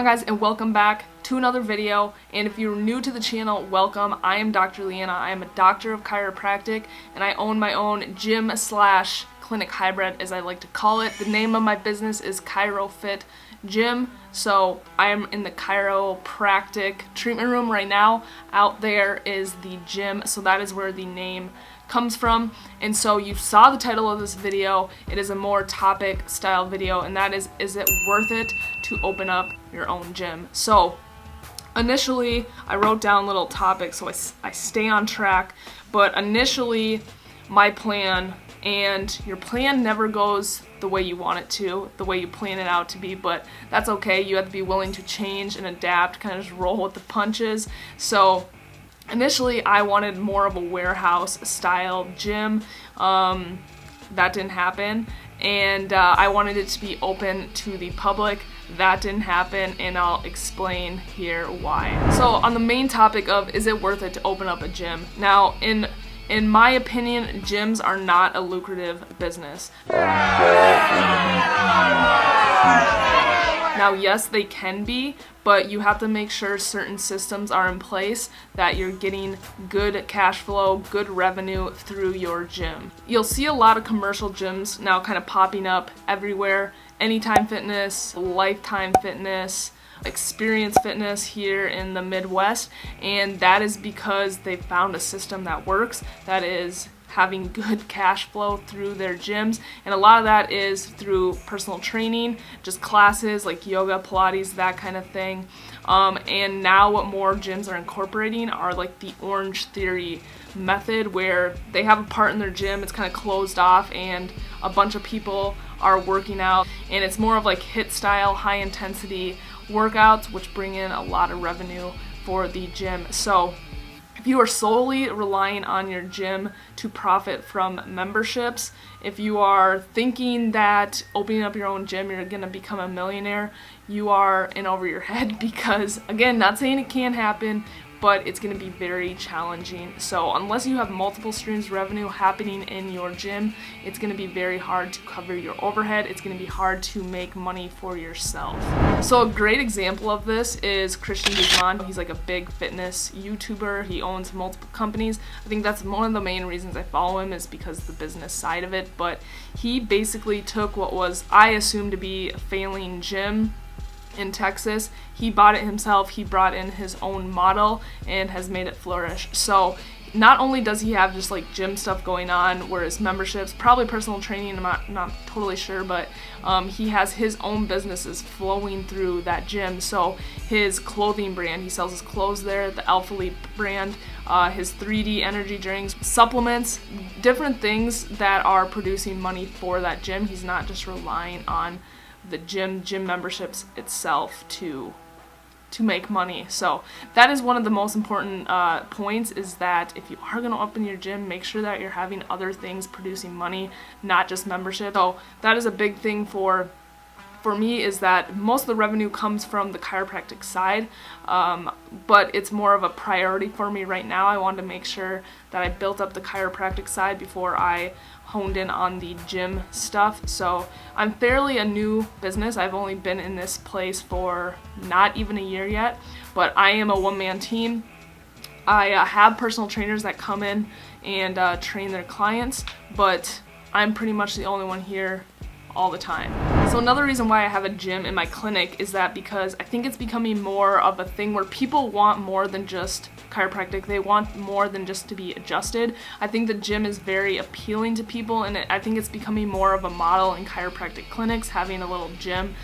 guys, and welcome back to another video. And if you're new to the channel, welcome. I am Dr. Leanna. I am a doctor of chiropractic and I own my own gym slash clinic hybrid, as I like to call it. The name of my business is ChiroFit Gym. So I am in the chiropractic treatment room right now. Out there is the gym, so that is where the name comes from. And so you saw the title of this video. It is a more topic style video, and that is it worth it to open up your own gym? So initially I wrote down little topics so I stay on track, but initially my plan, and your plan never goes the way you want it to, the way you plan it out to be, but that's okay. You have to be willing to change and adapt, kind of just roll with the punches. So initially I wanted more of a warehouse style gym. That didn't happen. And I wanted it to be open to the public. That didn't happen, and I'll explain here why. So on the main topic of is it worth it to open up a gym? Now, in my opinion, gyms are not a lucrative business. Now, yes, they can be, but you have to make sure certain systems are in place that you're getting good cash flow, good revenue through your gym. You'll see a lot of commercial gyms now kind of popping up everywhere. Anytime Fitness, Lifetime Fitness, Experience Fitness here in the Midwest, and that is because they found a system that works, that is having good cash flow through their gyms. And a lot of that is through personal training, just classes like yoga, Pilates, that kind of thing. And now what more gyms are incorporating are like the Orange Theory method, where they have a part in their gym, it's kind of closed off, and a bunch of people are working out, and it's more of like HIIT style, high intensity workouts, which bring in a lot of revenue for the gym. So if you are solely relying on your gym to profit from memberships, if you are thinking that opening up your own gym you're going to become a millionaire, you are in over your head, because again, not saying it can't happen, but it's going to be very challenging. So unless you have multiple streams of revenue happening in your gym, it's going to be very hard to cover your overhead. It's going to be hard to make money for yourself. So a great example of this is Christian Guzman. He's like a big fitness YouTuber. He owns multiple companies. I think that's one of the main reasons I follow him, is because of the business side of it. But he basically took what was, I assumed to be a failing gym in Texas. He bought it himself, he brought in his own model and has made it flourish. So not only does he have just like gym stuff going on, whereas memberships, probably personal training, I'm not totally sure, but he has his own businesses flowing through that gym. So his clothing brand, he sells his clothes there, the Alpha Leap brand, his 3D energy drinks, supplements, different things that are producing money for that gym. He's not just relying on the gym memberships itself to make money. So that is one of the most important points, is that if you are going to open your gym, make sure that you're having other things producing money, not just membership. So that is a big thing for me, is that most of the revenue comes from the chiropractic side, but it's more of a priority for me right now. I wanted to make sure that I built up the chiropractic side before I honed in on the gym stuff. So I'm fairly a new business. I've only been in this place for not even a year yet, but I am a one-man team. I have personal trainers that come in and train their clients, but I'm pretty much the only one here all the time. So another reason why I have a gym in my clinic is that because I think it's becoming more of a thing where people want more than just chiropractic. They want more than just to be adjusted. I think the gym is very appealing to people, and I think it's becoming more of a model in chiropractic clinics, having a little gym.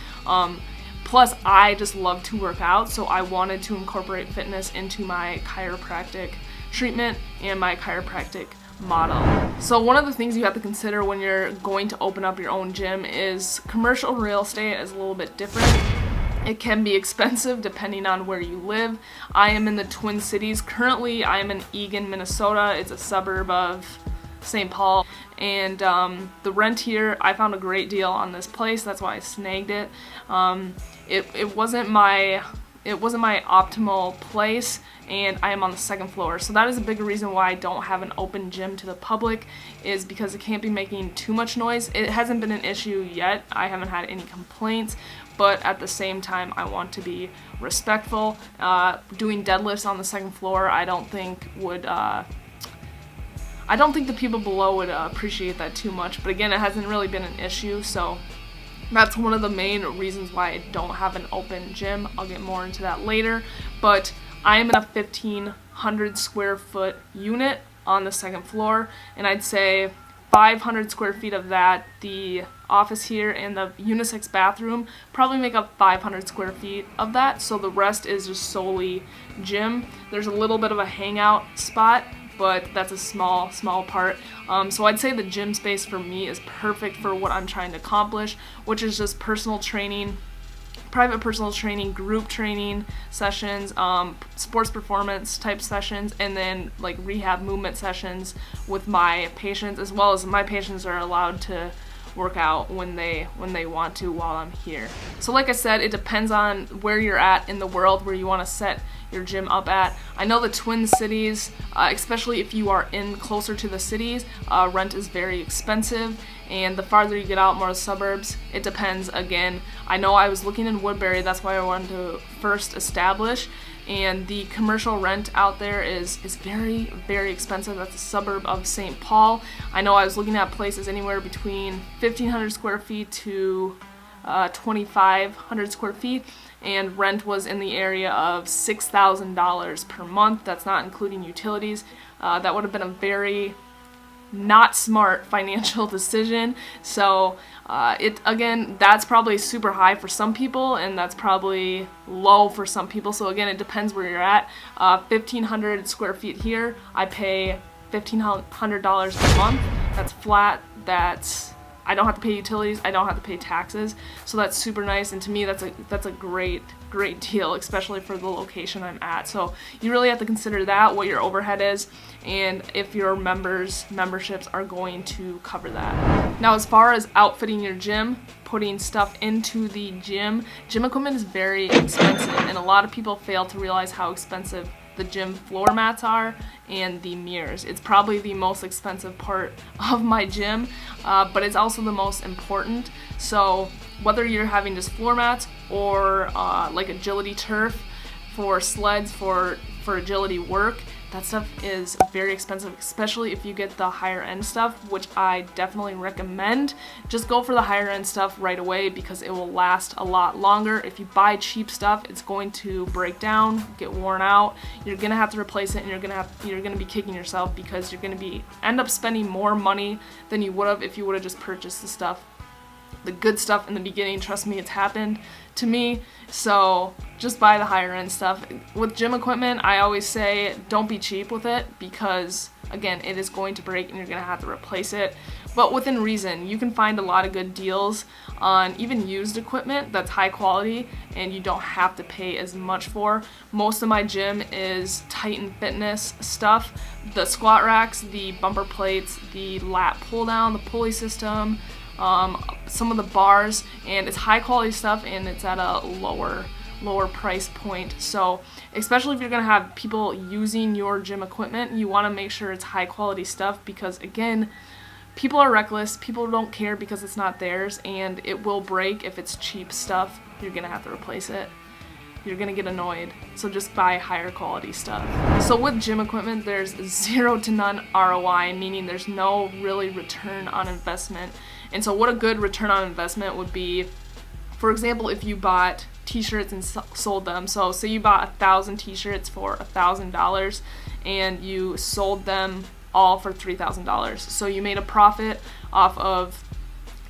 Plus, I just love to work out, so I wanted to incorporate fitness into my chiropractic treatment and my chiropractic model. So one of the things you have to consider when you're going to open up your own gym is commercial real estate is a little bit different. It can be expensive depending on where you live. I am in the Twin Cities. Currently, I am in Eagan, Minnesota. It's a suburb of St. Paul. And the rent here, I found a great deal on this place. That's why I snagged it. It wasn't my optimal place, and I am on the second floor. So that is a big reason why I don't have an open gym to the public, is because it can't be making too much noise. It hasn't been an issue yet. I haven't had any complaints, but at the same time I want to be respectful. Doing deadlifts on the second floor, I don't think the people below would appreciate that too much, but again, it hasn't really been an issue, so that's one of the main reasons why I don't have an open gym. I'll get more into that later, but I am in a 1,500 square foot unit on the second floor, and I'd say 500 square feet of that, the office here and the unisex bathroom, probably make up 500 square feet of that, so the rest is just solely gym. There's a little bit of a hangout spot, but that's a small part. So I'd say the gym space for me is perfect for what I'm trying to accomplish, which is just personal training, private personal training, group training sessions, sports performance type sessions, and then like rehab movement sessions with my patients, as well as my patients are allowed to work out when they want to while I'm here. So like I said, it depends on where you're at in the world, where you want to set your gym up at. I know the Twin Cities, especially if you are in closer to the cities, rent is very expensive, and the farther you get out, more the suburbs, it depends. Again, I know I was looking in Woodbury, that's why I wanted to first establish, and the commercial rent out there is very, very expensive. That's a suburb of St. Paul. I know I was looking at places anywhere between 1,500 square feet to 2,500 square feet, and rent was in the area of $6,000 per month. That's not including utilities. That would have been a very not smart financial decision. So again, that's probably super high for some people, and that's probably low for some people. So again, it depends where you're at. 1,500 square feet here, I pay $1,500 a month. That's flat. I don't have to pay utilities, I don't have to pay taxes, so that's super nice, and to me that's a great deal, especially for the location I'm at. So you really have to consider that, what your overhead is, and if your memberships are going to cover that. Now, as far as outfitting your gym, putting stuff into the gym equipment is very expensive, and a lot of people fail to realize how expensive the gym floor mats are and the mirrors. It's probably the most expensive part of my gym, but it's also the most important. So whether you're having just floor mats or like agility turf for sleds for agility work, that stuff is very expensive, especially if you get the higher end stuff, which I definitely recommend. Just go for the higher end stuff right away because it will last a lot longer. If you buy cheap stuff, it's going to break down, get worn out. You're gonna have to replace it, and you're gonna be kicking yourself because you're gonna end up spending more money than you would have if you would have just purchased the good stuff in the beginning. Trust me, it's happened to me. So just buy the higher end stuff. With gym equipment, I always say don't be cheap with it because again, it is going to break and you're gonna have to replace it. But within reason, you can find a lot of good deals on even used equipment that's high quality and you don't have to pay as much for. Most of my gym is Titan Fitness stuff. The squat racks, the bumper plates, the lat pull down, the pulley system, some of the bars, and it's high quality stuff and it's at a lower price point. So especially if you're gonna have people using your gym equipment, you want to make sure it's high quality stuff because again, people are reckless, people don't care because it's not theirs, and it will break. If it's cheap stuff, you're gonna have to replace it. You're gonna get annoyed, so just buy higher quality stuff. So with gym equipment, there's 0 to none ROI, meaning there's no really return on investment. And so what a good return on investment would be, for example, if you bought t-shirts and sold them. So say you bought 1,000 t-shirts for $1,000 and you sold them all for $3,000. So you made a profit off of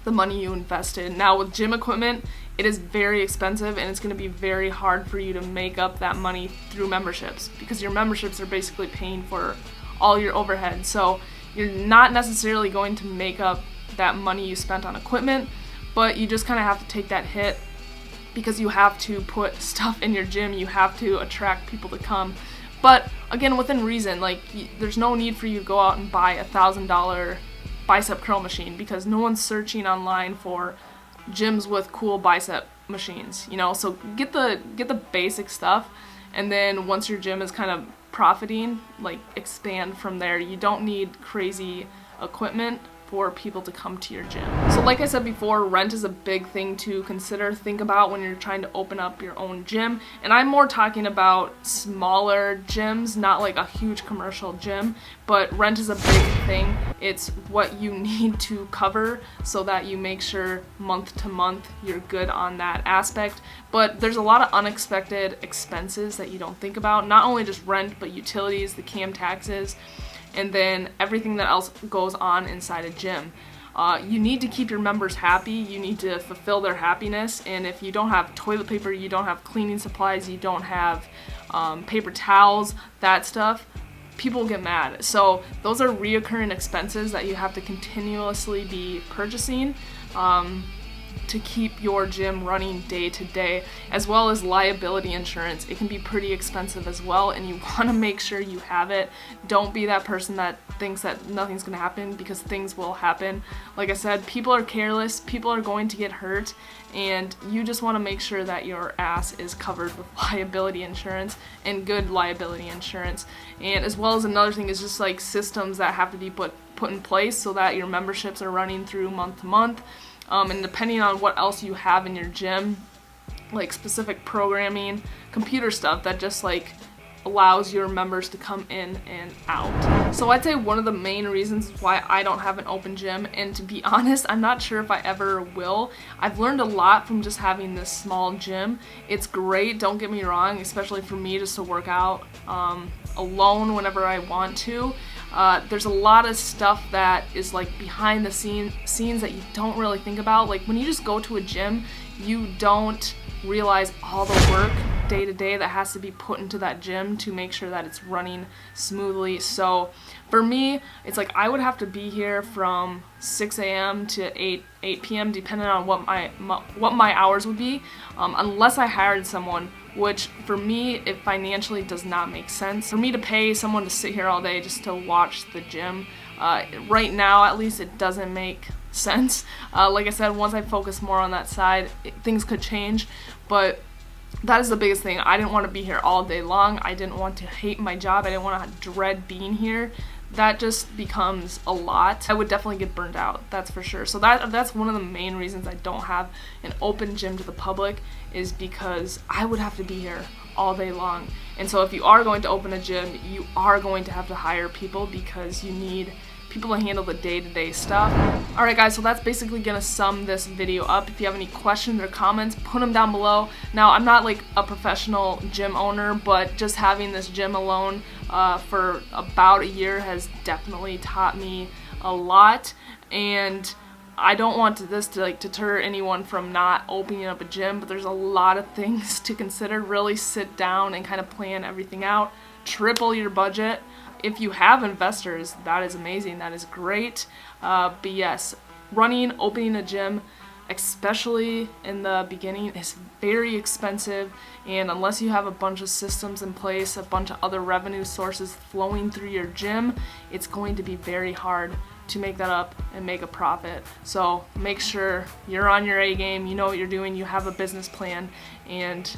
the money you invested. Now with gym equipment, it is very expensive and it's going to be very hard for you to make up that money through memberships because your memberships are basically paying for all your overhead. So you're not necessarily going to make up that money you spent on equipment, but you just kind of have to take that hit because you have to put stuff in your gym, you have to attract people to come. But again, within reason, like there's no need for you to go out and buy $1,000 bicep curl machine because no one's searching online for gyms with cool bicep machines, you know. So get the basic stuff, and then once your gym is kind of profiting, like expand from there. You don't need crazy equipment for people to come to your gym. So like I said before, rent is a big thing to think about when you're trying to open up your own gym. And I'm more talking about smaller gyms, not like a huge commercial gym, but rent is a big thing. It's what you need to cover so that you make sure month to month you're good on that aspect. But there's a lot of unexpected expenses that you don't think about, not only just rent, but utilities, the CAM taxes, and then everything that else goes on inside a gym. You need to keep your members happy, you need to fulfill their happiness, and if you don't have toilet paper, you don't have cleaning supplies, you don't have paper towels, that stuff, people get mad. So those are reoccurring expenses that you have to continuously be purchasing to keep your gym running day to day, as well as liability insurance. It can be pretty expensive as well, and you want to make sure you have it. Don't be that person that thinks that nothing's going to happen, because things will happen. Like I said, people are careless, people are going to get hurt, and you just want to make sure that your ass is covered with liability insurance, and good liability insurance. And as well as another thing is just like systems that have to be put in place so that your memberships are running through month to month. And depending on what else you have in your gym, like specific programming, computer stuff that just like allows your members to come in and out. So I'd say one of the main reasons why I don't have an open gym, and to be honest, I'm not sure if I ever will. I've learned a lot from just having this small gym. It's great, don't get me wrong, especially for me just to work out alone whenever I want to. There's a lot of stuff that is like behind the scenes that you don't really think about. Like when you just go to a gym, you don't realize all the work day to day that has to be put into that gym to make sure that it's running smoothly. So for me, it's like I would have to be here from 6 a.m. to 8 p.m. depending on what my hours would be, unless I hired someone, which for me, it financially does not make sense. For me to pay someone to sit here all day just to watch the gym, right now at least, it doesn't make sense. Like I said, once I focus more on that side, things could change, but that is the biggest thing. I didn't want to be here all day long. I didn't want to hate my job. I didn't want to dread being here. That just becomes a lot. I would definitely get burned out, that's for sure. So that's one of the main reasons I don't have an open gym to the public, is because I would have to be here all day long. And so if you are going to open a gym, you are going to have to hire people, because you need people to handle the day-to-day stuff. Alright guys, so that's basically gonna sum this video up. If you have any questions or comments, put them down below. Now, I'm not like a professional gym owner, but just having this gym alone for about a year has definitely taught me a lot, and I don't want this to like deter anyone from not opening up a gym, but there's a lot of things to consider. Really sit down and kind of plan everything out. Triple your budget. If you have investors, that is amazing, that is great. But yes, opening a gym, especially in the beginning, is very expensive, and unless you have a bunch of systems in place, a bunch of other revenue sources flowing through your gym, it's going to be very hard to make that up and make a profit. So make sure you're on your A game, you know what you're doing, you have a business plan, and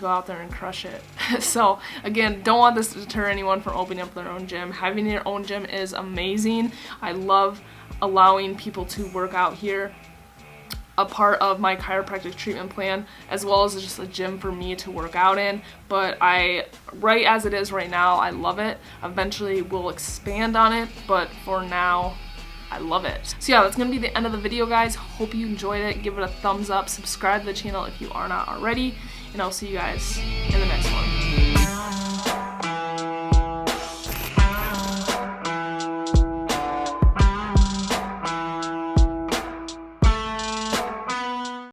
go out there and crush it. So again, don't want this to deter anyone from opening up their own gym. Having your own gym is amazing. I love allowing people to work out here, a part of my chiropractic treatment plan, as well as just a gym for me to work out in. But right as it is right now, I love it. Eventually we'll expand on it, but for now, I love it. So yeah, that's gonna be the end of the video, guys. Hope you enjoyed it. Give it a thumbs up, subscribe to the channel if you are not already, and I'll see you guys in the next one.